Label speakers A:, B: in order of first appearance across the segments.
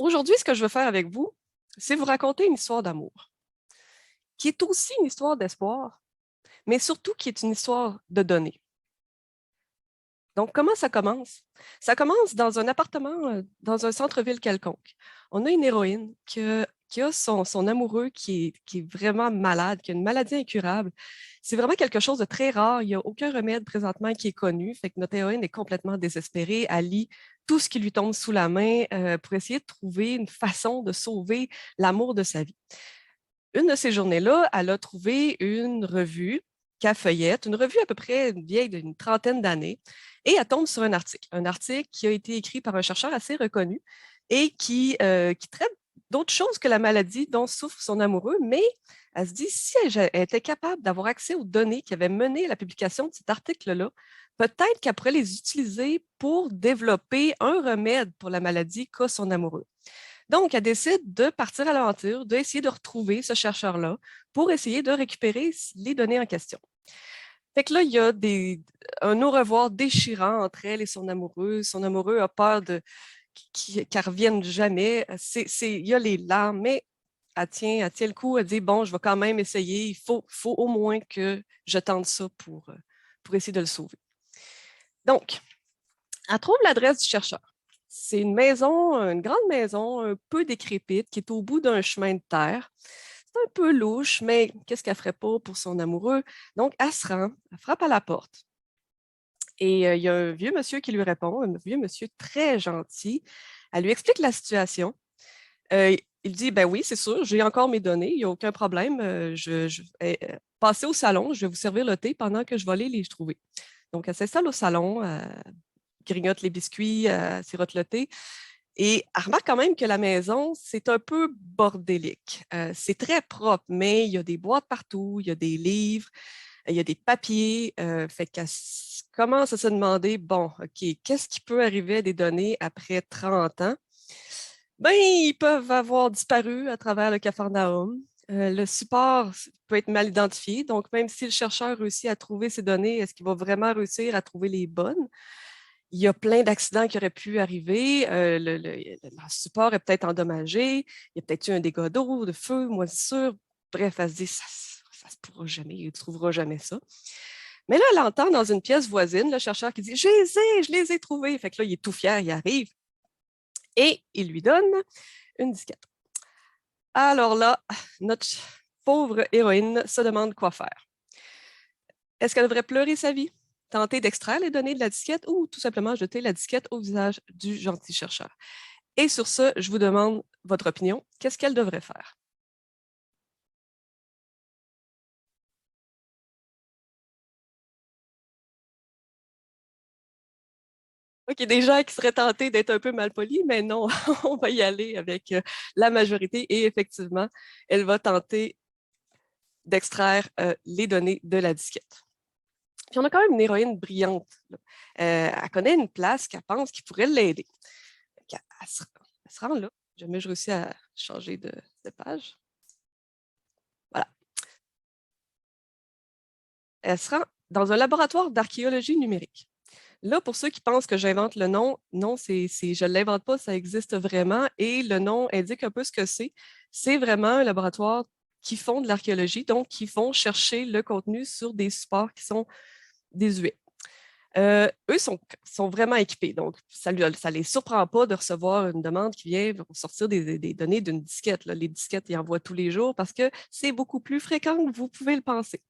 A: Aujourd'hui, ce que je veux faire avec vous, c'est vous raconter une histoire d'amour, qui est aussi une histoire d'espoir, mais surtout qui est une histoire de données. Donc, comment ça commence? Ça commence dans un appartement, dans un centre-ville quelconque. On a une héroïne qui a son amoureux qui est vraiment malade, qui a une maladie incurable. C'est vraiment quelque chose de très rare. Il n'y a aucun remède présentement qui est connu. Fait que notre héroïne est complètement désespérée. Elle lit tout ce qui lui tombe sous la main pour essayer de trouver une façon de sauver l'amour de sa vie. Une de ces journées-là, elle a trouvé une revue qu'elle feuillette, une revue à peu près vieille d'une trentaine d'années, et elle tombe sur un article qui a été écrit par un chercheur assez reconnu et qui traite d'autres choses que la maladie dont souffre son amoureux, mais elle se dit, si elle était capable d'avoir accès aux données qui avaient mené à la publication de cet article-là, peut-être qu'elle pourrait les utiliser pour développer un remède pour la maladie qu'a son amoureux. Donc, elle décide de partir à l'aventure, d'essayer de retrouver ce chercheur-là pour essayer de récupérer les données en question. Fait que là, il y a un au revoir déchirant entre elle et son amoureux. Son amoureux a peur qu'elle ne revienne jamais. Il y a les larmes, mais elle tient le coup, elle dit, bon, je vais quand même essayer. Faut au moins que je tente ça pour essayer de le sauver. Donc, elle trouve l'adresse du chercheur. C'est une grande maison un peu décrépite qui est au bout d'un chemin de terre. C'est un peu louche, mais qu'est-ce qu'elle ferait pas pour son amoureux? Donc, elle se rend, elle frappe à la porte. Et il y a un vieux monsieur qui lui répond, un vieux monsieur très gentil. Elle lui explique la situation. Il dit, ben oui, c'est sûr, j'ai encore mes données, il n'y a aucun problème. Passez au salon, je vais vous servir le thé pendant que je vais aller les trouver. Donc, elle s'installe au salon, grignote les biscuits, sirote le thé. Et elle remarque quand même que la maison, c'est un peu bordélique. C'est très propre, mais il y a des boîtes partout, il y a des livres, il y a des papiers. Fait qu'elle commence à se demander, bon, OK, qu'est-ce qui peut arriver à des données après 30 ans? Ben, ils peuvent avoir disparu à travers le Capharnaüm. Le support peut être mal identifié. Donc, même si le chercheur réussit à trouver ces données, est-ce qu'il va vraiment réussir à trouver les bonnes? Il y a plein d'accidents qui auraient pu arriver. Le support est peut-être endommagé. Il y a peut-être eu un dégât d'eau, de feu, moisissure. Bref, elle se dit, ça se pourra jamais, il ne trouvera jamais ça. Mais là, elle entend dans une pièce voisine le chercheur qui dit, je les ai trouvés. Fait que là, il est tout fier, il arrive et il lui donne une disquette. Alors là, notre pauvre héroïne se demande quoi faire. Est-ce qu'elle devrait pleurer sa vie, tenter d'extraire les données de la disquette ou tout simplement jeter la disquette au visage du gentil chercheur? Et sur ce, je vous demande votre opinion. Qu'est-ce qu'elle devrait faire? OK, des gens qui seraient tentés d'être un peu malpolis, mais non, on va y aller avec la majorité et effectivement, elle va tenter d'extraire les données de la disquette. Puis on a quand même une héroïne brillante. Elle connaît une place qu'elle pense qui pourrait l'aider. Elle se rend là. Jamais je réussis à changer de page. Voilà. Elle se rend dans un laboratoire d'archéologie numérique. Là, pour ceux qui pensent que j'invente le nom, non, je ne l'invente pas, ça existe vraiment. Et le nom indique un peu ce que c'est. C'est vraiment un laboratoire qui font de l'archéologie, donc qui vont chercher le contenu sur des supports qui sont désuets. Eux sont vraiment équipés, donc ça ne les surprend pas de recevoir une demande qui vient pour sortir des données d'une disquette. Là. Les disquettes, ils envoient tous les jours parce que c'est beaucoup plus fréquent que vous pouvez le penser.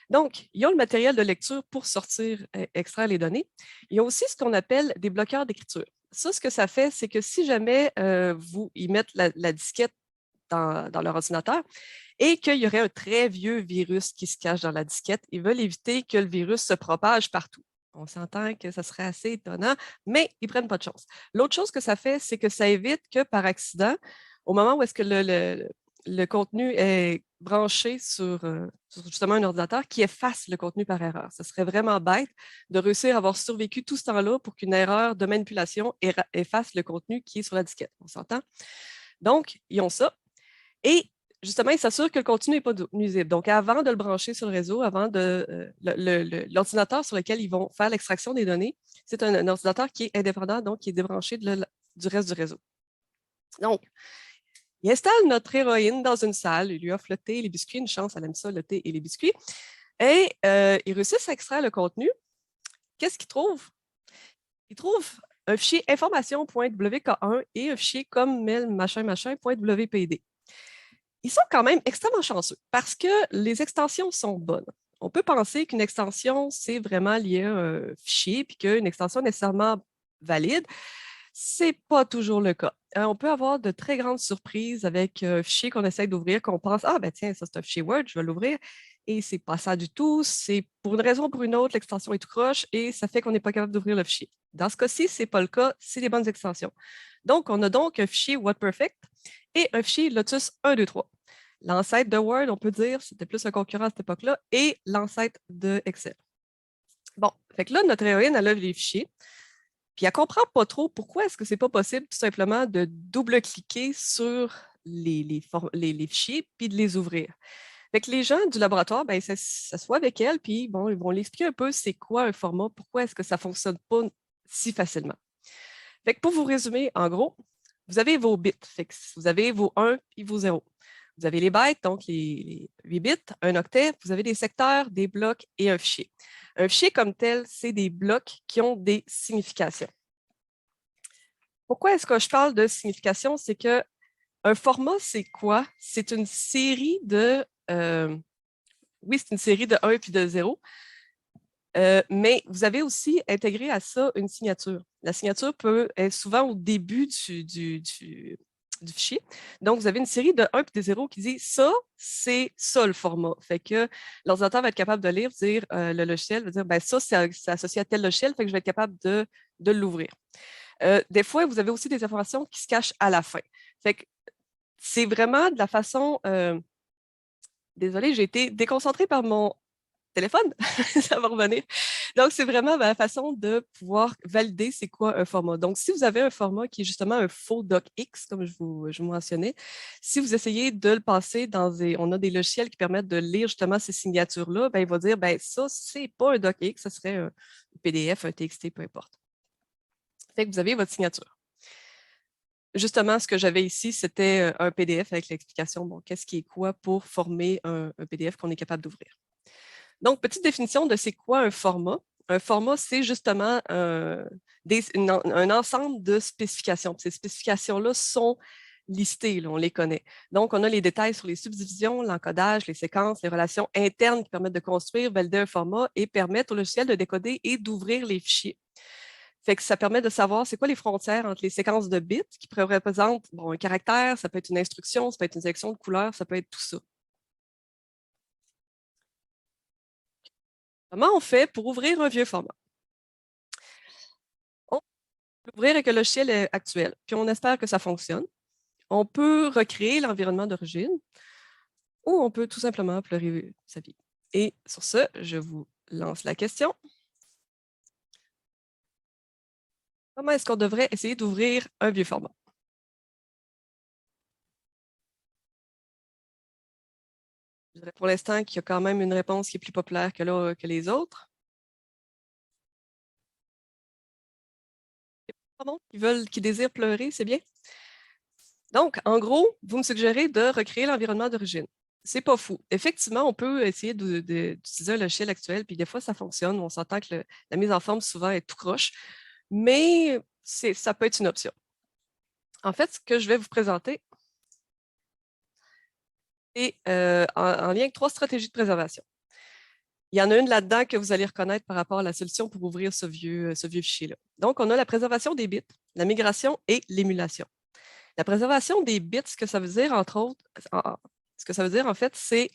A: Donc, ils ont le matériel de lecture pour sortir, extraire les données. Ils ont aussi ce qu'on appelle des bloqueurs d'écriture. Ça, ce que ça fait, c'est que si jamais ils mettent la disquette dans leur ordinateur et qu'il y aurait un très vieux virus qui se cache dans la disquette, ils veulent éviter que le virus se propage partout. On s'entend que ça serait assez étonnant, mais ils ne prennent pas de chance. L'autre chose que ça fait, c'est que ça évite que par accident, au moment où est-ce que le contenu est branché sur justement un ordinateur qui efface le contenu par erreur. Ce serait vraiment bête de réussir à avoir survécu tout ce temps-là pour qu'une erreur de manipulation efface le contenu qui est sur la disquette. On s'entend? Donc, ils ont ça. Et justement, ils s'assurent que le contenu n'est pas nuisible. Donc, avant de le brancher sur le réseau, avant de l'ordinateur sur lequel ils vont faire l'extraction des données, c'est un ordinateur qui est indépendant, donc qui est débranché du reste du réseau. Donc, il installe notre héroïne dans une salle, il lui offre le thé et les biscuits, une chance, elle aime ça, le thé et les biscuits, et il réussit à extraire le contenu. Qu'est-ce qu'il trouve? Il trouve un fichier information.wk1 et un fichier comme mail machin.wpd. Ils sont quand même extrêmement chanceux parce que les extensions sont bonnes. On peut penser qu'une extension, c'est vraiment lié à un fichier, puis qu'une extension est nécessairement valide. Ce n'est pas toujours le cas. On peut avoir de très grandes surprises avec un fichier qu'on essaie d'ouvrir, qu'on pense, ah ben tiens, ça c'est un fichier Word, je vais l'ouvrir. Et c'est pas ça du tout. C'est pour une raison ou pour une autre, l'extension est tout croche et ça fait qu'on n'est pas capable d'ouvrir le fichier. Dans ce cas-ci, ce n'est pas le cas, c'est des bonnes extensions. Donc, on a donc un fichier WordPerfect et un fichier Lotus 123. L'ancêtre de Word, on peut dire, c'était plus un concurrent à cette époque-là, et l'ancêtre de Excel. Bon, fait que là, notre héroïne, elle a les fichiers, puis elle ne comprend pas trop pourquoi est-ce que ce n'est pas possible tout simplement de double-cliquer sur les fichiers puis de les ouvrir. Fait que les gens du laboratoire, ben, s'assoient avec elle, puis bon, ils vont l'expliquer un peu c'est quoi un format, pourquoi est-ce que ça ne fonctionne pas si facilement. Fait que pour vous résumer, en gros, vous avez vos bits. Fait que vous avez vos 1 et vos 0. Vous avez les bytes, donc les 8 bits, un octet, vous avez des secteurs, des blocs et un fichier. Un fichier comme tel, c'est des blocs qui ont des significations. Pourquoi est-ce que je parle de signification? C'est que un format, c'est quoi? C'est une série de... oui, c'est une série de 1 puis de 0, mais vous avez aussi intégré à ça une signature. La signature peut être souvent au début du fichier. Donc, vous avez une série de 1 et de 0 qui dit ça, c'est ça le format. Fait que l'ordinateur va être capable de lire, dire, le logiciel va dire, ben ça, c'est associé à tel logiciel, fait que je vais être capable de l'ouvrir. Des fois, vous avez aussi des informations qui se cachent à la fin. Fait que c'est vraiment de la façon. Désolée, j'ai été déconcentrée par mon téléphone, ça va revenir. Donc, c'est vraiment la façon de pouvoir valider c'est quoi un format. Donc, si vous avez un format qui est justement un faux docx, comme je vous mentionnais, si vous essayez de le passer dans on a des logiciels qui permettent de lire justement ces signatures-là, ben, il va dire, ben, ça, c'est pas un docx, ça serait un PDF, un TXT, peu importe. Fait que vous avez votre signature. Justement, ce que j'avais ici, c'était un PDF avec l'explication, bon, qu'est-ce qui est quoi pour former un PDF qu'on est capable d'ouvrir. Donc, petite définition de c'est quoi un format. Un format, c'est justement un ensemble de spécifications. Ces spécifications-là sont listées, là, on les connaît. Donc, on a les détails sur les subdivisions, l'encodage, les séquences, les relations internes qui permettent de construire, valider un format et permettre au logiciel de décoder et d'ouvrir les fichiers. Fait que ça permet de savoir c'est quoi les frontières entre les séquences de bits qui représentent bon, un caractère, ça peut être une instruction, ça peut être une sélection de couleurs, ça peut être tout ça. Comment on fait pour ouvrir un vieux format? On peut l'ouvrir avec le logiciel actuel, puis on espère que ça fonctionne. On peut recréer l'environnement d'origine ou on peut tout simplement pleurer sa vie. Et sur ce, je vous lance la question. Comment est-ce qu'on devrait essayer d'ouvrir un vieux format? Je dirais pour l'instant qu'il y a quand même une réponse qui est plus populaire que les autres. Qui désirent pleurer, c'est bien? Donc, en gros, vous me suggérez de recréer l'environnement d'origine. C'est pas fou. Effectivement, on peut essayer d'utiliser un logiciel actuel, puis des fois, ça fonctionne. On s'entend que la mise en forme, souvent, est tout croche, mais ça peut être une option. En fait, ce que je vais vous présenter est en lien avec 3 stratégies de préservation. Il y en a une là-dedans que vous allez reconnaître par rapport à la solution pour ouvrir ce vieux fichier-là. Donc, on a la préservation des bits, la migration et l'émulation. La préservation des bits, ce que ça veut dire, entre autres, ce que ça veut dire, en fait, c'est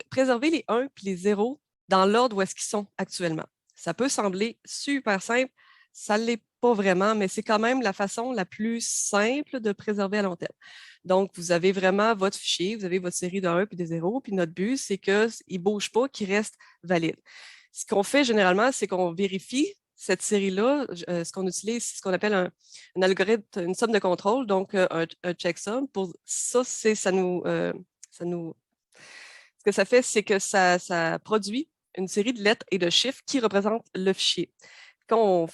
A: préserver les 1 et les 0 dans l'ordre où est-ce qu'ils sont actuellement. Ça peut sembler super simple, ça ne l'est pas vraiment, mais c'est quand même la façon la plus simple de préserver à long terme. Donc, vous avez vraiment votre fichier, vous avez votre série de 1 et de 0, puis notre but, c'est qu'il ne bouge pas, qu'il reste valide. Ce qu'on fait généralement, c'est qu'on vérifie cette série-là, ce qu'on utilise, c'est ce qu'on appelle un algorithme, une somme de contrôle, donc un checksum. Pour ça, ce que ça fait, c'est que ça produit une série de lettres et de chiffres qui représentent le fichier. Quand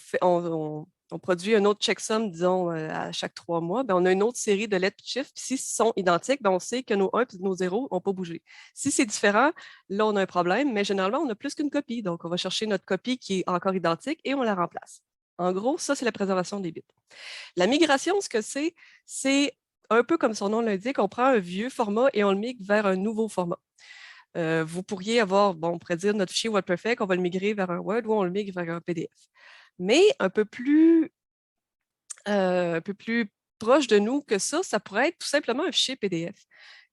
A: on produit un autre checksum, disons, à chaque 3 mois, ben, on a une autre série de lettres et de chiffres. Puis s'ils sont identiques, ben, on sait que nos 1 et nos 0 n'ont pas bougé. Si c'est différent, là, on a un problème, mais généralement, on a plus qu'une copie. Donc, on va chercher notre copie qui est encore identique et on la remplace. En gros, ça, c'est la préservation des bits. La migration, ce que c'est un peu comme son nom l'indique, on prend un vieux format et on le migre vers un nouveau format. Vous pourriez avoir, bon, on pourrait dire notre fichier WordPerfect, on va le migrer vers un Word ou on le migre vers un PDF. Mais un peu plus proche de nous que ça pourrait être tout simplement un fichier PDF.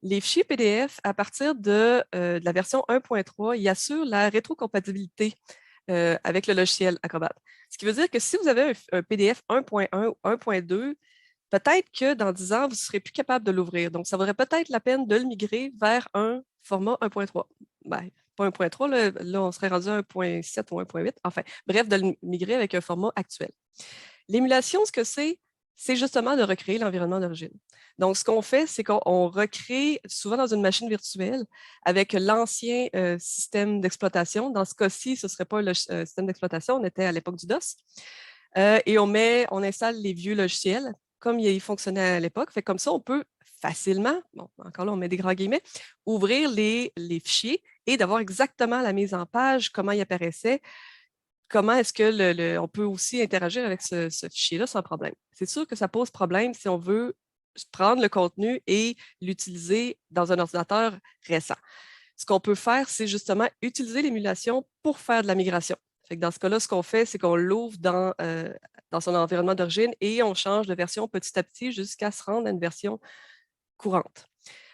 A: Les fichiers PDF, à partir de la version 1.3, ils assurent la rétrocompatibilité avec le logiciel Acrobat. Ce qui veut dire que si vous avez un PDF 1.1 ou 1.2, peut-être que dans 10 ans, vous ne serez plus capable de l'ouvrir. Donc, ça vaudrait peut-être la peine de le migrer vers un format 1.3. Ben, pas 1.3, là, on serait rendu à 1.7 ou 1.8. Enfin, bref, de le migrer avec un format actuel. L'émulation, ce que c'est justement de recréer l'environnement d'origine. Donc, ce qu'on fait, c'est qu'on recrée souvent dans une machine virtuelle avec l'ancien système d'exploitation. Dans ce cas-ci, ce ne serait pas le système d'exploitation, on était à l'époque du DOS. Et on installe les vieux logiciels comme ils fonctionnaient à l'époque. Fait comme ça, on peut facilement, bon, encore là, on met des grands guillemets, ouvrir les fichiers et d'avoir exactement la mise en page, comment il apparaissait, comment est-ce que on peut aussi interagir avec ce fichier-là sans problème. C'est sûr que ça pose problème si on veut prendre le contenu et l'utiliser dans un ordinateur récent. Ce qu'on peut faire, c'est justement utiliser l'émulation pour faire de la migration. Fait que dans ce cas-là, ce qu'on fait, c'est qu'on l'ouvre dans son environnement d'origine et on change de version petit à petit jusqu'à se rendre à une version courante.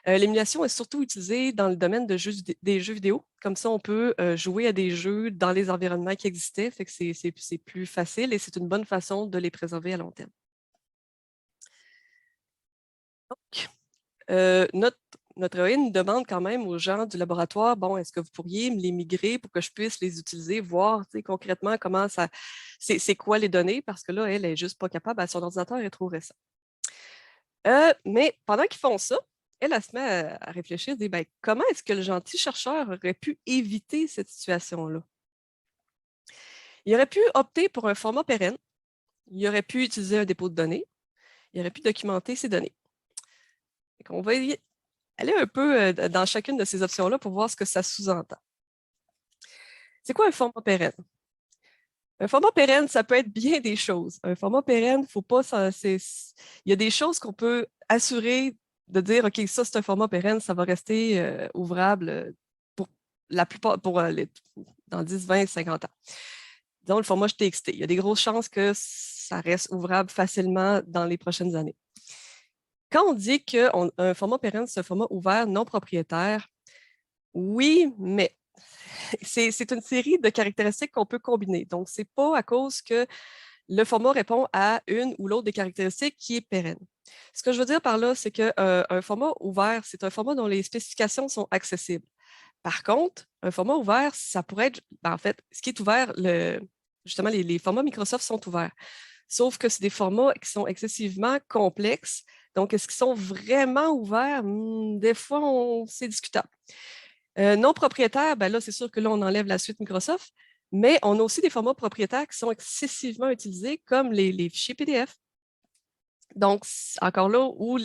A: L'émulation est surtout utilisée dans le domaine des jeux vidéo. Comme ça, on peut jouer à des jeux dans les environnements qui existaient. Fait que c'est plus facile et c'est une bonne façon de les préserver à long terme. Donc, notre héroïne demande quand même aux gens du laboratoire, bon, est-ce que vous pourriez me les migrer pour que je puisse les utiliser, voir concrètement comment ça, c'est quoi les données, parce que là, elle n'est juste pas capable, son ordinateur est trop récent. Mais pendant qu'ils font ça, elle se met à réfléchir, dit, ben, comment est-ce que le gentil chercheur aurait pu éviter cette situation-là? Il aurait pu opter pour un format pérenne, il aurait pu utiliser un dépôt de données, il aurait pu documenter ses données. On va aller un peu dans chacune de ces options-là pour voir ce que ça sous-entend. C'est quoi un format pérenne? Un format pérenne, ça peut être bien des choses. Un format pérenne, faut pas. Il y a des choses qu'on peut assurer de dire, OK, ça, c'est un format pérenne, ça va rester ouvrable pour la plupart, dans 10, 20, 50 ans. Disons le format TXT. Il y a des grosses chances que ça reste ouvrable facilement dans les prochaines années. Quand on dit qu'un format pérenne, c'est un format ouvert non propriétaire, oui, mais c'est une série de caractéristiques qu'on peut combiner. Donc, ce n'est pas à cause que le format répond à une ou l'autre des caractéristiques qui est pérenne. Ce que je veux dire par là, c'est qu'un format ouvert, c'est un format dont les spécifications sont accessibles. Par contre, un format ouvert, ça pourrait être, en fait, ce qui est ouvert, justement, les formats Microsoft sont ouverts. Sauf que c'est des formats qui sont excessivement complexes. Donc, est-ce qu'ils sont vraiment ouverts? Des fois, c'est discutable. Non propriétaires, ben là, c'est sûr que là, on enlève la suite Microsoft, mais on a aussi des formats propriétaires qui sont excessivement utilisés, comme les fichiers PDF. Donc, encore là, où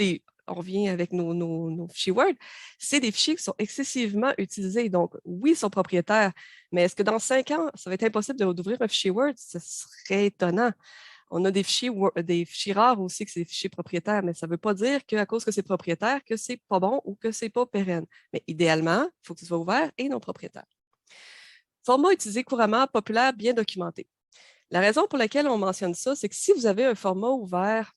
A: on revient avec nos fichiers Word, c'est des fichiers qui sont excessivement utilisés. Donc, oui, ils sont propriétaires, mais est-ce que dans 5 ans, ça va être impossible d'ouvrir un fichier Word? Ce serait étonnant. On a des fichiers rares aussi que c'est des fichiers propriétaires, mais ça ne veut pas dire qu'à cause que c'est propriétaire, que c'est pas bon ou que c'est pas pérenne. Mais idéalement, il faut que ce soit ouvert et non propriétaire. Format utilisé couramment, populaire, bien documenté. La raison pour laquelle on mentionne ça, c'est que si vous avez un format ouvert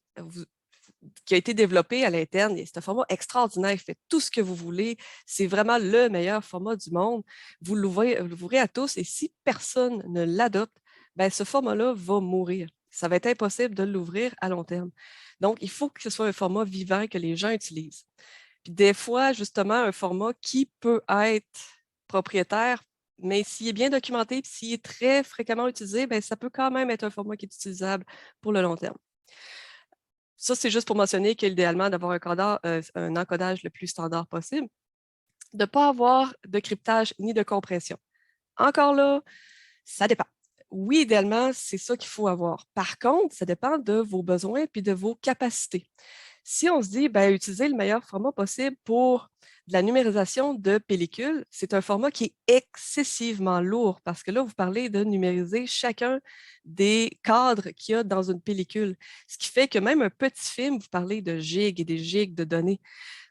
A: qui a été développé à l'interne, c'est un format extraordinaire, il fait tout ce que vous voulez, c'est vraiment le meilleur format du monde, vous l'ouvrez à tous et si personne ne l'adopte, ben, ce format-là va mourir. Ça va être impossible de l'ouvrir à long terme. Donc, il faut que ce soit un format vivant que les gens utilisent. Puis des fois, justement, un format qui peut être propriétaire, mais s'il est bien documenté, s'il est très fréquemment utilisé, ben, ça peut quand même être un format qui est utilisable pour le long terme. Ça, c'est juste pour mentionner qu'idéalement, d'avoir un encodage le plus standard possible, de ne pas avoir de cryptage ni de compression. Encore là, ça dépend. oui, idéalement, c'est ça qu'il faut avoir. Par contre, ça dépend de vos besoins puis de vos capacités. Si on se dit, ben, utiliser le meilleur format possible pour de la numérisation de pellicules, c'est un format qui est excessivement lourd parce que là, vous parlez de numériser chacun des cadres qu'il y a dans une pellicule. Ce qui fait que même un petit film, vous parlez de gigs et des gigs de données.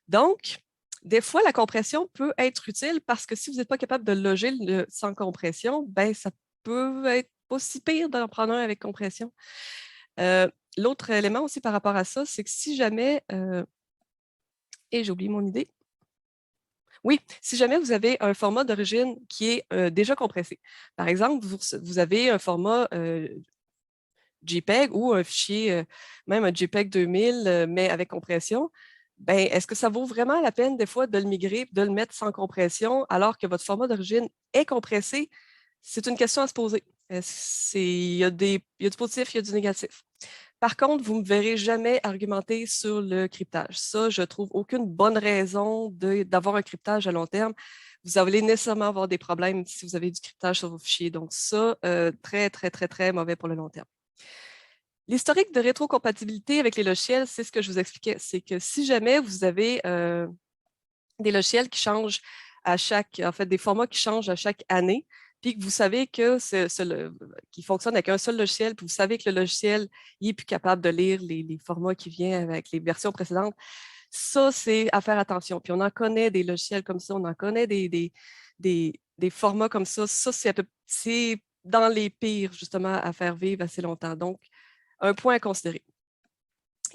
A: Donc, des fois, la compression peut être utile parce que si vous n'êtes pas capable de loger sans compression, ben, ça peut être pas si pire d'en prendre un avec compression. L'autre élément aussi par rapport à ça, c'est que si jamais, et j'ai oublié mon idée, oui, si jamais vous avez un format d'origine qui est déjà compressé, par exemple, vous avez un format JPEG ou un fichier, même un JPEG 2000, mais avec compression, ben, est-ce que ça vaut vraiment la peine des fois de le migrer, de le mettre sans compression alors que votre format d'origine est compressé? C'est une question à se poser. Il y a du positif, il y a du négatif. Par contre, vous ne me verrez jamais argumenter sur le cryptage. Ça, je trouve aucune bonne raison d'avoir un cryptage à long terme. Vous allez nécessairement avoir des problèmes si vous avez du cryptage sur vos fichiers. Donc ça, très, très, très, très mauvais pour le long terme. L'historique de rétrocompatibilité avec les logiciels, c'est ce que je vous expliquais. C'est que si jamais vous avez des logiciels qui changent en fait, des formats qui changent à chaque année, puis que vous savez qu'il fonctionne avec un seul logiciel, puis vous savez que le logiciel il est plus capable de lire les formats qui viennent avec les versions précédentes, ça, c'est à faire attention. Puis on en connaît des logiciels comme ça, on en connaît des formats comme ça. Ça, c'est dans les pires, justement, à faire vivre assez longtemps. Donc, un point à considérer.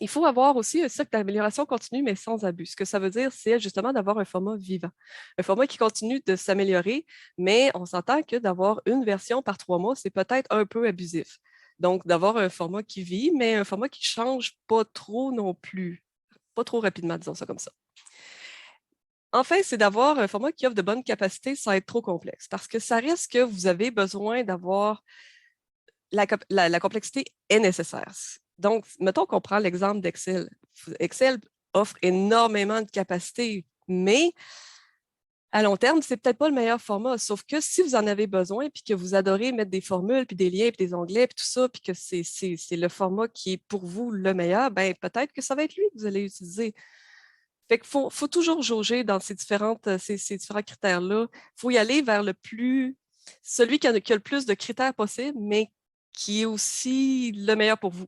A: Il faut avoir aussi un cycle d'amélioration continue, mais sans abus. Ce que ça veut dire, c'est justement d'avoir un format vivant. Un format qui continue de s'améliorer, mais on s'entend que d'avoir une version par 3 mois, c'est peut-être un peu abusif. Donc, d'avoir un format qui vit, mais un format qui ne change pas trop non plus. Pas trop rapidement, disons ça comme ça. Enfin, c'est d'avoir un format qui offre de bonnes capacités sans être trop complexe, parce que ça risque que vous avez besoin d'avoir la complexité est nécessaire. Donc, mettons qu'on prend l'exemple d'Excel. Excel offre énormément de capacités, mais à long terme, c'est peut-être pas le meilleur format. Sauf que si vous en avez besoin, puis que vous adorez mettre des formules, puis des liens, puis des onglets, puis tout ça, puis que c'est le format qui est pour vous le meilleur, ben peut-être que ça va être lui que vous allez utiliser. Fait qu'il faut toujours jauger dans ces différents critères-là. Il faut y aller vers celui qui a le plus de critères possibles, mais qui est aussi le meilleur pour vous.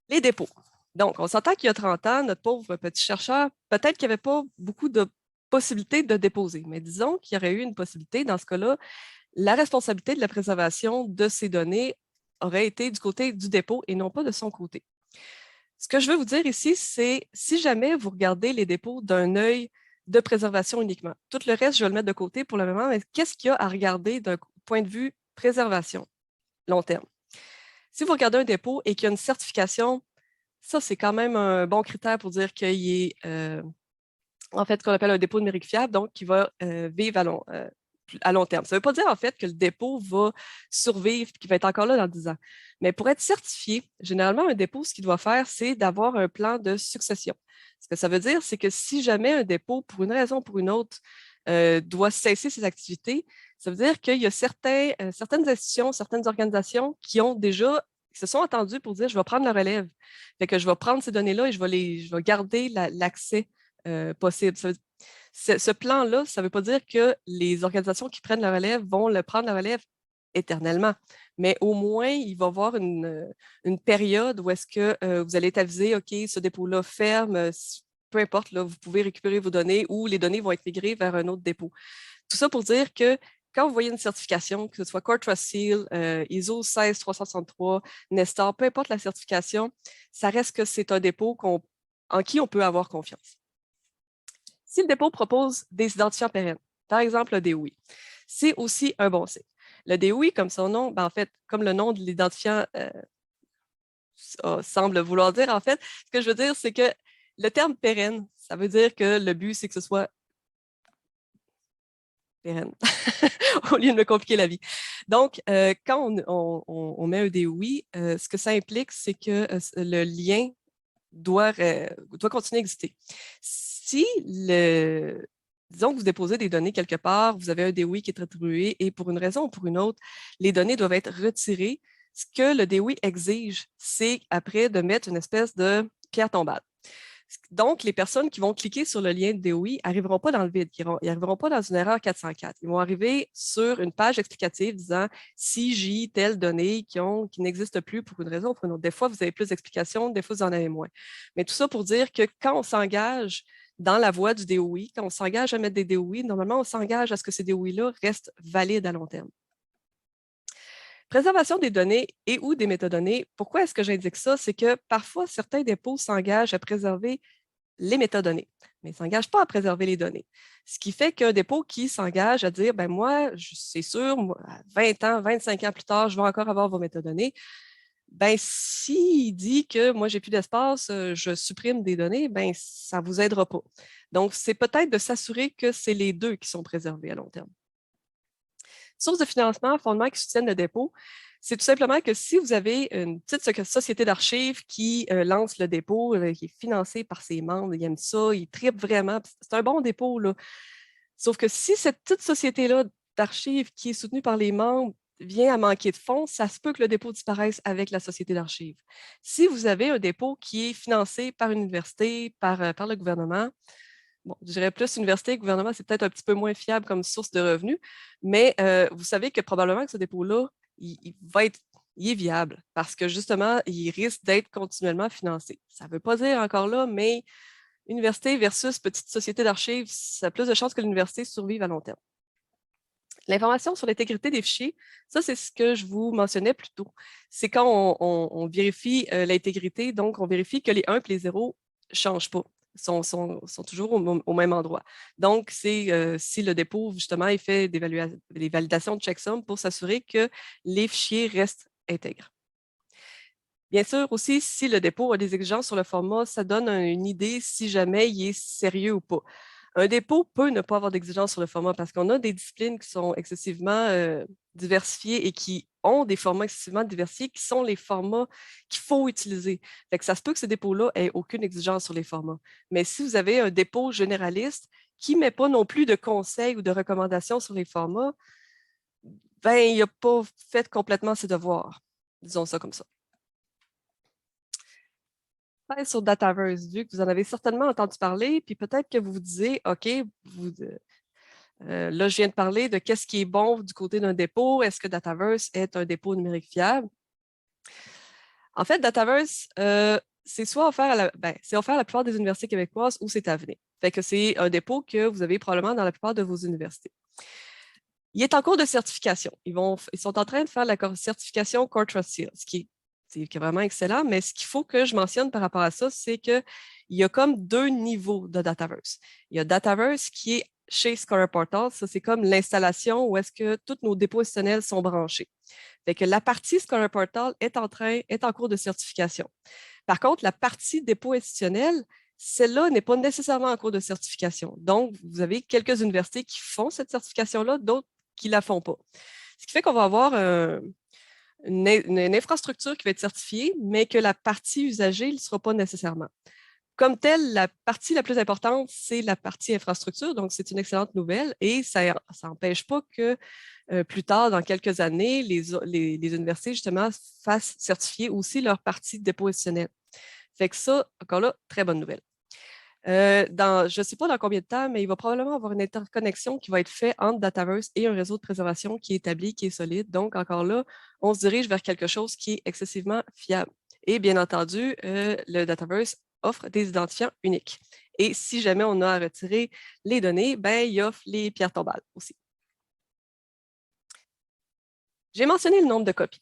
A: Les dépôts. Donc, on s'entend qu'il y a 30 ans, notre pauvre petit chercheur, peut-être qu'il n'y avait pas beaucoup de possibilités de déposer, mais disons qu'il y aurait eu une possibilité. Dans ce cas-là, la responsabilité de la préservation de ces données aurait été du côté du dépôt et non pas de son côté. Ce que je veux vous dire ici, c'est si jamais vous regardez les dépôts d'un œil de préservation uniquement, tout le reste, je vais le mettre de côté pour le moment, mais qu'est-ce qu'il y a à regarder d'un point de vue préservation long terme? Si vous regardez un dépôt et qu'il y a une certification, ça, c'est quand même un bon critère pour dire qu'il est, en fait, ce qu'on appelle un dépôt numérique fiable, donc qui va vivre à long terme. Ça ne veut pas dire, en fait, que le dépôt va survivre et qu'il va être encore là dans 10 ans. Mais pour être certifié, généralement, un dépôt, ce qu'il doit faire, c'est d'avoir un plan de succession. Ce que ça veut dire, c'est que si jamais un dépôt, pour une raison ou pour une autre, doit cesser ses activités, ça veut dire qu'il y a certaines institutions, certaines organisations qui se sont entendues pour dire, je vais prendre la relève. Fait que je vais prendre ces données-là et je vais garder l'accès possible. Ce plan-là, ça ne veut pas dire que les organisations qui prennent la relève vont prendre la relève éternellement, mais au moins, il va y avoir une période où est-ce que vous allez être avisé, OK, ce dépôt-là ferme, peu importe, là, vous pouvez récupérer vos données ou les données vont être migrées vers un autre dépôt. Tout ça pour dire que quand vous voyez une certification, que ce soit Core Trust Seal, ISO 16363, Nestor, peu importe la certification, ça reste que c'est un dépôt en qui on peut avoir confiance. Si le dépôt propose des identifiants pérennes, par exemple le DOI, c'est aussi un bon signe. Le DOI, comme son nom, ben en fait, comme le nom de l'identifiant semble vouloir dire, en fait, ce que je veux dire, c'est que le terme pérenne, ça veut dire que le but, c'est que ce soit pérenne, au lieu de me compliquer la vie. Donc, quand on met un DOI, ce que ça implique, c'est que le lien doit continuer à exister. Si disons que vous déposez des données quelque part, vous avez un DOI qui est attribué et pour une raison ou pour une autre, les données doivent être retirées. Ce que le DOI exige, c'est après de mettre une espèce de pierre tombale. Donc, les personnes qui vont cliquer sur le lien de DOI n'arriveront pas dans le vide, ils n'arriveront pas dans une erreur 404. Ils vont arriver sur une page explicative disant si j'ai telle donnée qui n'existe plus pour une raison ou pour une autre. Des fois, vous avez plus d'explications, des fois, vous en avez moins. Mais tout ça pour dire que quand on s'engage dans la voie du DOI, quand on s'engage à mettre des DOI, normalement, on s'engage à ce que ces DOI-là restent valides à long terme. Préservation des données et ou des métadonnées, pourquoi est-ce que j'indique ça? C'est que parfois, certains dépôts s'engagent à préserver les métadonnées, mais ne s'engagent pas à préserver les données. Ce qui fait qu'un dépôt qui s'engage à dire, ben moi, c'est sûr, moi, 20 ans, 25 ans plus tard, je vais encore avoir vos métadonnées, ben s'il dit que moi, j'ai plus d'espace, je supprime des données, ben ça ne vous aidera pas. Donc, c'est peut-être de s'assurer que c'est les deux qui sont préservés à long terme. Sources de financement, fondements qui soutiennent le dépôt, c'est tout simplement que si vous avez une petite société d'archives qui lance le dépôt, qui est financé par ses membres, ils aiment ça, ils trippent vraiment, c'est un bon dépôt, là. Sauf que si cette petite société-là d'archives qui est soutenue par les membres vient à manquer de fonds, ça se peut que le dépôt disparaisse avec la société d'archives. Si vous avez un dépôt qui est financé par une université, par le gouvernement, bon, je dirais plus université et gouvernement, c'est peut-être un petit peu moins fiable comme source de revenus, mais vous savez que probablement que ce dépôt-là, il est viable parce que justement, il risque d'être continuellement financé. Ça ne veut pas dire encore là, mais université versus petite société d'archives, ça a plus de chances que l'université survive à long terme. L'information sur l'intégrité des fichiers, ça, c'est ce que je vous mentionnais plus tôt. C'est quand on vérifie l'intégrité, donc on vérifie que les 1 et les 0 ne changent pas. Sont toujours au même endroit. Donc, c'est si le dépôt, justement, il fait des validations de checksum pour s'assurer que les fichiers restent intègres. Bien sûr, aussi, si le dépôt a des exigences sur le format, ça donne une idée si jamais il est sérieux ou pas. Un dépôt peut ne pas avoir d'exigences sur le format parce qu'on a des disciplines qui sont excessivement diversifiées et qui ont des formats excessivement diversifiés qui sont les formats qu'il faut utiliser. Fait que ça se peut que ce dépôt-là ait aucune exigence sur les formats. Mais si vous avez un dépôt généraliste qui ne met pas non plus de conseils ou de recommandations sur les formats, ben, il n'a pas fait complètement ses devoirs. Disons ça comme ça. Sur Dataverse, vu que vous en avez certainement entendu parler, puis peut-être que vous vous disiez, OK, là, je viens de parler de qu'est-ce qui est bon du côté d'un dépôt. Est-ce que Dataverse est un dépôt numérique fiable? En fait, Dataverse, c'est soit offert c'est offert à la plupart des universités québécoises ou c'est à venir. Fait que c'est un dépôt que vous avez probablement dans la plupart de vos universités. Il est en cours de certification. Ils sont en train de faire la certification Core Trust Seal, ce qui est vraiment excellent, mais ce qu'il faut que je mentionne par rapport à ça, c'est qu'il y a comme deux niveaux de Dataverse. Il y a Dataverse qui est chez Scholar Portal, ça c'est comme l'installation où est-ce que tous nos dépôts institutionnels sont branchés. Fait que la partie Scholar Portal est en cours de certification. Par contre, la partie dépôt institutionnel, celle-là n'est pas nécessairement en cours de certification. Donc, vous avez quelques universités qui font cette certification-là, d'autres qui ne la font pas. Ce qui fait qu'on va avoir une infrastructure qui va être certifiée, mais que la partie usagée ne sera pas nécessairement. Comme telle, la partie la plus importante, c'est la partie infrastructure, donc c'est une excellente nouvelle et ça n'empêche pas que plus tard, dans quelques années, les universités, justement, fassent certifier aussi leur partie de dépôt institutionnel. Fait que ça, encore là, très bonne nouvelle. Je ne sais pas dans combien de temps, mais il va probablement avoir une interconnexion qui va être faite entre Dataverse et un réseau de préservation qui est établi, qui est solide. Donc, encore là, on se dirige vers quelque chose qui est excessivement fiable. Et bien entendu, le Dataverse offre des identifiants uniques. Et si jamais on a à retirer les données, ben, il offre les pierres tombales aussi. J'ai mentionné le nombre de copies.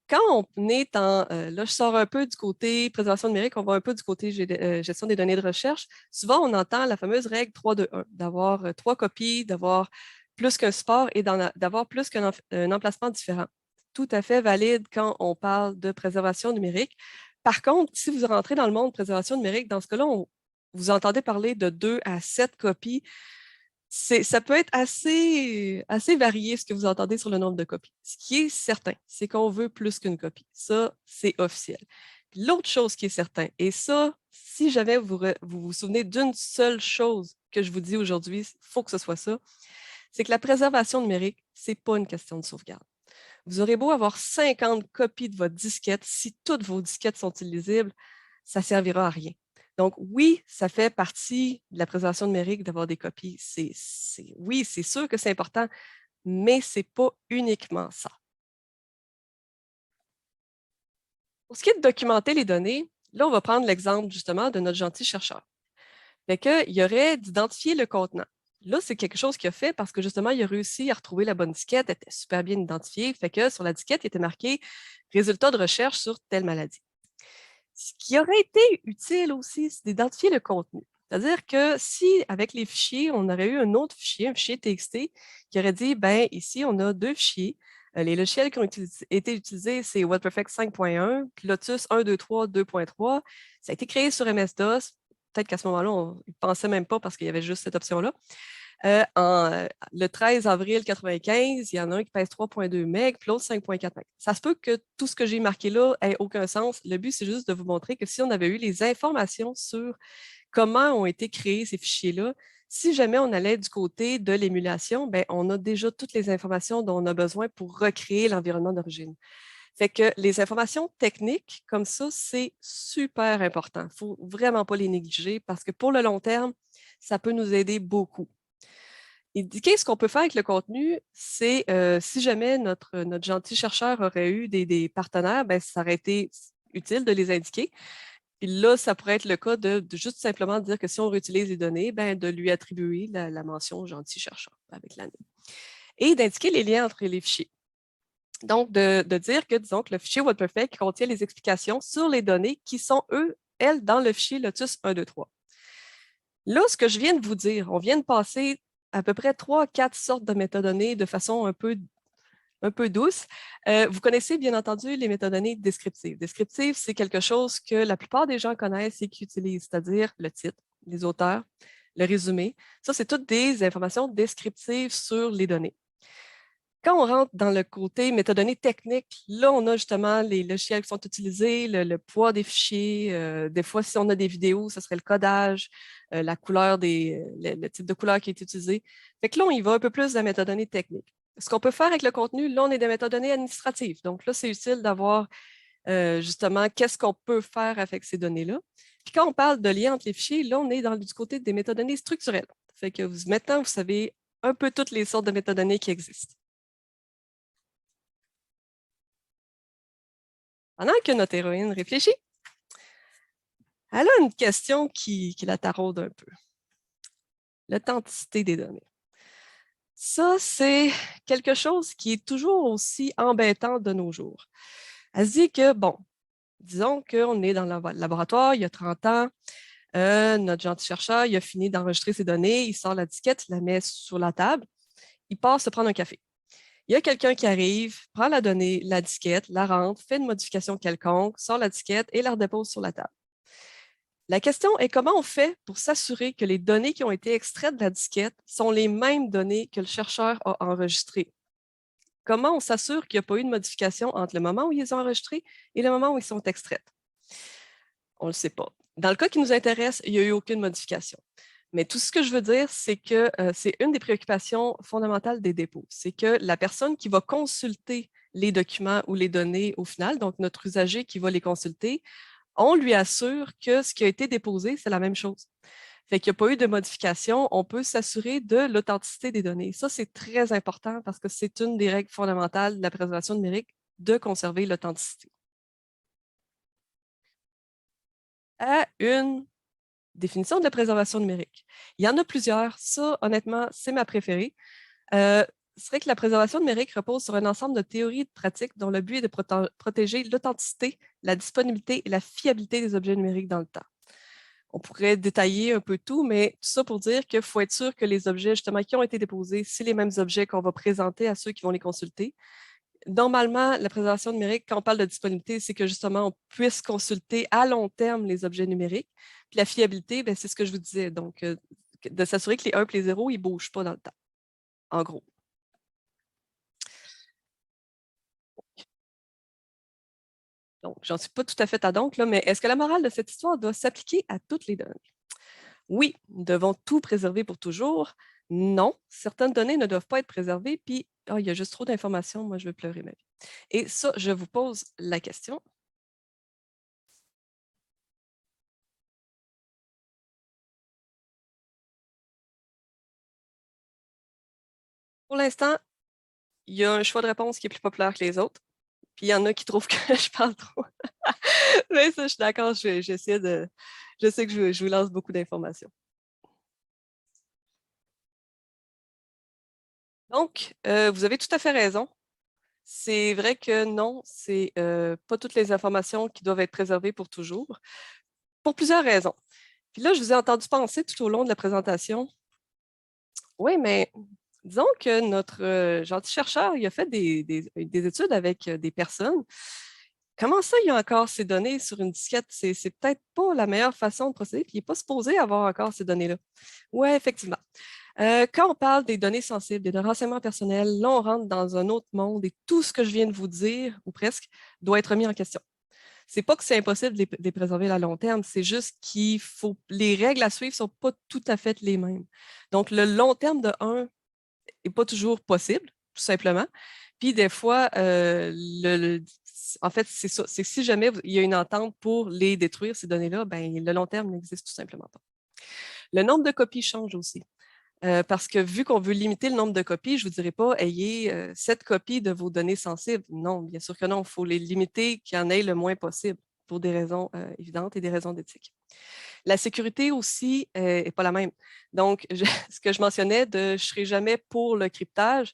A: Quand on est là, je sors un peu du côté préservation numérique, on va un peu du côté gestion des données de recherche. Souvent, on entend la fameuse règle 3-2-1, d'avoir 3 copies, d'avoir plus qu'un support et d'avoir plus qu'un emplacement différent. Tout à fait valide quand on parle de préservation numérique. Par contre, si vous rentrez dans le monde de préservation numérique, dans ce cas-là, vous entendez parler de 2 à 7 copies. Ça peut être assez varié ce que vous entendez sur le nombre de copies. Ce qui est certain, c'est qu'on veut plus qu'une copie. Ça, c'est officiel. L'autre chose qui est certain, et ça, si jamais vous souvenez d'une seule chose que je vous dis aujourd'hui, il faut que ce soit ça, c'est que la préservation numérique, ce n'est pas une question de sauvegarde. Vous aurez beau avoir 50 copies de votre disquette, si toutes vos disquettes sont illisibles, ça ne servira à rien. Donc, oui, ça fait partie de la préservation numérique d'avoir des copies. Oui, c'est sûr que c'est important, mais ce n'est pas uniquement ça. Pour ce qui est de documenter les données, là, on va prendre l'exemple justement de notre gentil chercheur. Fait qu'il y aurait d'identifier le contenant. Là, c'est quelque chose qu'il a fait parce que justement, il a réussi à retrouver la bonne disquette, elle était super bien identifiée. Fait que sur la disquette, il était marqué résultat de recherche sur telle maladie. Ce qui aurait été utile aussi, c'est d'identifier le contenu. C'est-à-dire que si, avec les fichiers, on aurait eu un autre fichier, un fichier TXT, qui aurait dit, ben ici, on a deux fichiers. Les logiciels qui ont été utilisés, c'est WordPerfect 5.1, puis Lotus 1.2.3, 2.3. Ça a été créé sur MS-DOS. Peut-être qu'à ce moment-là, on ne pensait même pas parce qu'il y avait juste cette option-là. Le 13 avril 1995, il y en a un qui pèse 3.2 MB, puis l'autre 5.4 MB. Ça se peut que tout ce que j'ai marqué là ait aucun sens. Le but, c'est juste de vous montrer que si on avait eu les informations sur comment ont été créés ces fichiers-là, si jamais on allait du côté de l'émulation, ben, on a déjà toutes les informations dont on a besoin pour recréer l'environnement d'origine. Fait que les informations techniques comme ça, c'est super important. Il ne faut vraiment pas les négliger parce que pour le long terme, ça peut nous aider beaucoup. Indiquer ce qu'on peut faire avec le contenu, c'est si jamais notre gentil chercheur aurait eu des partenaires, ben, ça aurait été utile de les indiquer. Puis là, ça pourrait être le cas de juste simplement dire que si on réutilise les données, ben, de lui attribuer la mention gentil chercheur avec l'année. Et d'indiquer les liens entre les fichiers. Donc, de dire que, disons, que le fichier WordPerfect contient les explications sur les données qui sont, elles, dans le fichier Lotus 1.2.3. Là, ce que je viens de vous dire, on vient de passer à peu près 3-4 sortes de métadonnées de façon un peu douce. Vous connaissez bien entendu les métadonnées descriptives. Descriptives, c'est quelque chose que la plupart des gens connaissent et qui utilisent, c'est-à-dire le titre, les auteurs, le résumé. Ça, c'est toutes des informations descriptives sur les données. Quand on rentre dans le côté métadonnées techniques, là, on a justement les logiciels qui sont utilisés, le poids des fichiers. Des fois, si on a des vidéos, ce serait le codage, la couleur le type de couleur qui est utilisé. Fait que là, on y va un peu plus de la métadonnée technique. Ce qu'on peut faire avec le contenu, là, on est des métadonnées administratives. Donc là, c'est utile d'avoir justement qu'est-ce qu'on peut faire avec ces données-là. Puis quand on parle de lien entre les fichiers, là, on est du côté des métadonnées structurelles. Fait que maintenant, vous savez un peu toutes les sortes de métadonnées qui existent. Pendant que notre héroïne réfléchit, elle a une question qui la taraude un peu. L'authenticité des données. Ça, c'est quelque chose qui est toujours aussi embêtant de nos jours. Elle se dit que, bon, disons qu'on est dans le laboratoire, il y a 30 ans, notre gentil chercheur, il a fini d'enregistrer ses données, il sort la disquette, il la met sur la table, il part se prendre un café. Il y a quelqu'un qui arrive, prend la donnée, la disquette, la rentre, fait une modification quelconque, sort la disquette et la redépose sur la table. La question est comment on fait pour s'assurer que les données qui ont été extraites de la disquette sont les mêmes données que le chercheur a enregistrées? Comment on s'assure qu'il n'y a pas eu de modification entre le moment où ils ont enregistré et le moment où ils sont extraits? On ne le sait pas. Dans le cas qui nous intéresse, il n'y a eu aucune modification. Mais tout ce que je veux dire, c'est que c'est une des préoccupations fondamentales des dépôts. C'est que la personne qui va consulter les documents ou les données au final, donc notre usager qui va les consulter, on lui assure que ce qui a été déposé, c'est la même chose. Fait qu'il n'y a pas eu de modification, on peut s'assurer de l'authenticité des données. Ça, c'est très important parce que c'est une des règles fondamentales de la préservation numérique de conserver l'authenticité. À une définition de la préservation numérique. Il y en a plusieurs. Ça, honnêtement, c'est ma préférée. Ce serait que la préservation numérique repose sur un ensemble de théories et de pratiques dont le but est de protéger l'authenticité, la disponibilité et la fiabilité des objets numériques dans le temps. On pourrait détailler un peu tout, mais tout ça pour dire qu'il faut être sûr que les objets justement qui ont été déposés, c'est les mêmes objets qu'on va présenter à ceux qui vont les consulter. Normalement, la préservation numérique, quand on parle de disponibilité, c'est que justement, on puisse consulter à long terme les objets numériques. Puis la fiabilité, ben, c'est ce que je vous disais. Donc, de s'assurer que les 1 et les 0, ils ne bougent pas dans le temps, en gros. Donc, j'en suis pas tout à fait à donc, là, mais est-ce que la morale de cette histoire doit s'appliquer à toutes les données? Oui, nous devons tout préserver pour toujours. Non, certaines données ne doivent pas être préservées, puis il y a juste trop d'informations, moi je veux pleurer ma vie. Et ça, je vous pose la question. Pour l'instant, il y a un choix de réponse qui est plus populaire que les autres, puis il y en a qui trouvent que je parle trop. Mais ça, je suis d'accord, j'essaie de. Je sais que je vous lance beaucoup d'informations. Donc, vous avez tout à fait raison. C'est vrai que non, c'est pas toutes les informations qui doivent être préservées pour toujours, pour plusieurs raisons. Puis là, je vous ai entendu penser tout au long de la présentation. Oui, mais disons que notre gentil chercheur, il a fait des études avec des personnes. Comment ça, il y a encore ces données sur une disquette? C'est peut-être pas la meilleure façon de procéder, puis il n'est pas supposé avoir encore ces données-là. Oui, effectivement. Quand on parle des données sensibles, des renseignements personnels, là, on rentre dans un autre monde et tout ce que je viens de vous dire, ou presque, doit être mis en question. C'est pas que c'est impossible de les préserver à long terme, c'est juste qu'il faut. Les règles à suivre ne sont pas tout à fait les mêmes. Donc, le long terme de un n'est pas toujours possible, tout simplement. Puis des fois, en fait, c'est ça. C'est que si jamais il y a une entente pour les détruire, ces données-là, ben, le long terme n'existe tout simplement pas. Le nombre de copies change aussi. Parce que vu qu'on veut limiter le nombre de copies, je ne vous dirais pas ayez 7 copies de vos données sensibles. Non, bien sûr que non. Il faut les limiter, qu'il y en ait le moins possible pour des raisons évidentes et des raisons d'éthique. La sécurité aussi n'est pas la même. Donc, ce que je mentionnais je ne serai jamais pour le cryptage.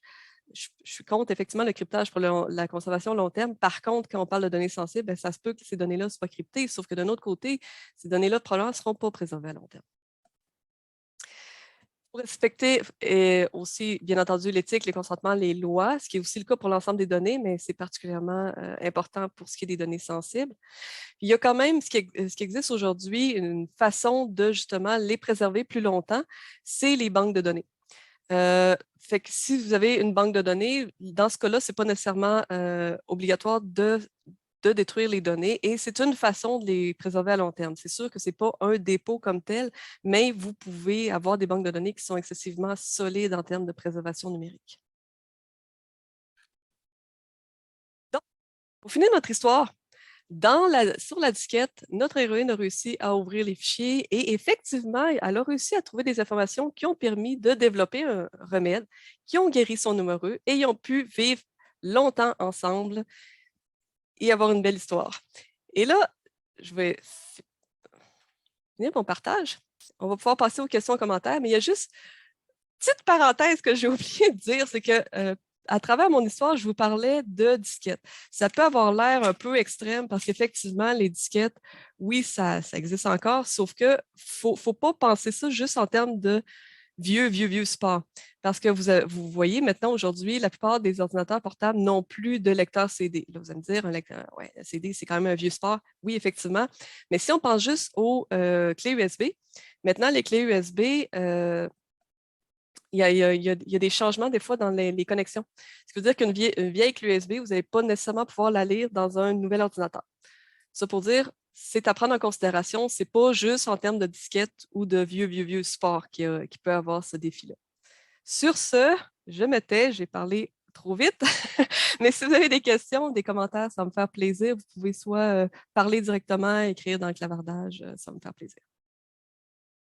A: Je suis contre effectivement le cryptage pour la conservation long terme. Par contre, quand on parle de données sensibles, ben, ça se peut que ces données-là soient cryptées, sauf que d'un autre côté, ces données-là probablement ne seront pas préservées à long terme. Pour respecter aussi, bien entendu, l'éthique, les consentements, les lois, ce qui est aussi le cas pour l'ensemble des données, mais c'est particulièrement important pour ce qui est des données sensibles. Il y a quand même ce qui existe aujourd'hui, une façon de justement les préserver plus longtemps, c'est les banques de données. Fait que si vous avez une banque de données, dans ce cas-là, ce n'est pas nécessairement obligatoire de détruire les données et c'est une façon de les préserver à long terme. C'est sûr que ce n'est pas un dépôt comme tel, mais vous pouvez avoir des banques de données qui sont excessivement solides en termes de préservation numérique. Donc, pour finir notre histoire, sur la disquette, notre héroïne a réussi à ouvrir les fichiers et effectivement, elle a réussi à trouver des informations qui ont permis de développer un remède, qui ont guéri son amoureux et ils ont pu vivre longtemps ensemble et avoir une belle histoire. Et là, je vais finir mon partage. On va pouvoir passer aux questions et commentaires, mais il y a juste une petite parenthèse que j'ai oublié de dire, c'est que à travers mon histoire, je vous parlais de disquettes. Ça peut avoir l'air un peu extrême parce qu'effectivement, les disquettes, oui, ça existe encore, sauf que ne faut pas penser ça juste en termes de vieux support. Parce que vous voyez maintenant, aujourd'hui, la plupart des ordinateurs portables n'ont plus de lecteur CD. Là, vous allez me dire, un CD, c'est quand même un vieux support. Oui, effectivement. Mais si on pense juste aux clés USB, maintenant, les clés USB, il y a des changements des fois dans les connexions. Ce qui veut dire qu'une vieille clé USB, vous n'allez pas nécessairement pouvoir la lire dans un nouvel ordinateur. Ça pour dire, c'est à prendre en considération. Ce n'est pas juste en termes de disquette ou de vieux support qui peut avoir ce défi-là. Sur ce, je me tais, j'ai parlé trop vite. Mais si vous avez des questions, des commentaires, ça va me faire plaisir. Vous pouvez soit parler directement, écrire dans le clavardage, ça va me faire plaisir.